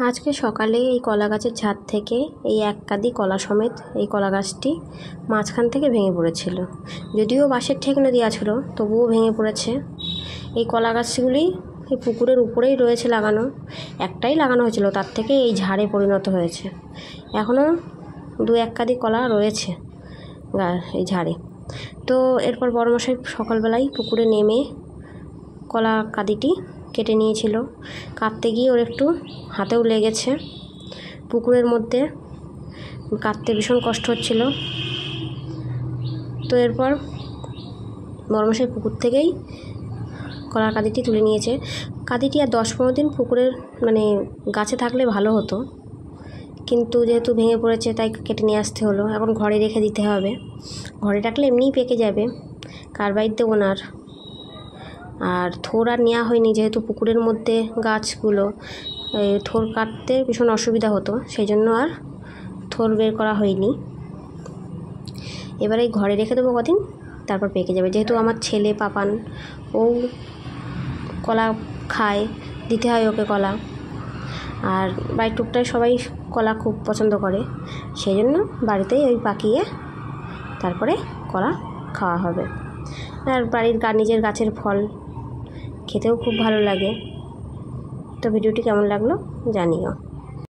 আজকে সকালে এই কলা গাছের ঝাড় থেকে এই এক কাঁদি কলা সমেত এই কলা গাছটি মাঝখান থেকে ভেঙে পড়েছিল। যদিও বাঁশের ঠেকনা দেওয়া ছিল, তবুও ভেঙে পড়েছে। এই কলা গাছগুলি এই পুকুরের উপরেই রয়েছে লাগানো, একটাই লাগানো হয়েছিল, তার থেকে এই ঝাড়ে পরিণত হয়েছে। এখনও দু এক কাঁদি কলা রয়েছে এই ঝাড়ে। তো এরপর বড়মশাই সকালবেলায় পুকুরে নেমে কলা কাঁদিটি কেটে নিয়েছিল। কাটতে গিয়ে ওর একটু হাতেও লেগেছে। পুকুরের মধ্যে কাটতে ভীষণ কষ্ট হচ্ছিল। তো এরপর বড়মশাই পুকুর থেকেই কলার কাঁদিটি তুলে নিয়েছে। কাঁদিটি আর 10-15 দিন পুকুরের গাছে থাকলে ভালো হতো, কিন্তু যেহেতু ভেঙে পড়েছে তাই কেটে নিয়ে আসতে হলো। এখন ঘরে রেখে দিতে হবে। ঘরে রাখলে এমনিই পেকে যাবে, কার্বাইড দেবো না। আর থোর আর নেওয়া হয়নি, যেহেতু পুকুরের মধ্যে গাছগুলো, থোর কাটতে ভীষণ অসুবিধা হতো, সেই জন্য আর থোর বের করা হয়নি। এবারে ঘরে রেখে দেবো কদিন, তারপর পেকে যাবে। যেহেতু আমার ছেলে পাপান, ও কলা খায়, দিতে হয় ওকে কলা। আর বাড়ির টুকটাক সবাই কলা খুব পছন্দ করে, সেই জন্য বাড়িতেই পাকিয়ে তারপরে কলা খাওয়া হবে। আর বাড়ির নিজের গাছের ফল খেতেও খুব ভালো লাগে। তো ভিডিওটি কেমন লাগলো জানিও।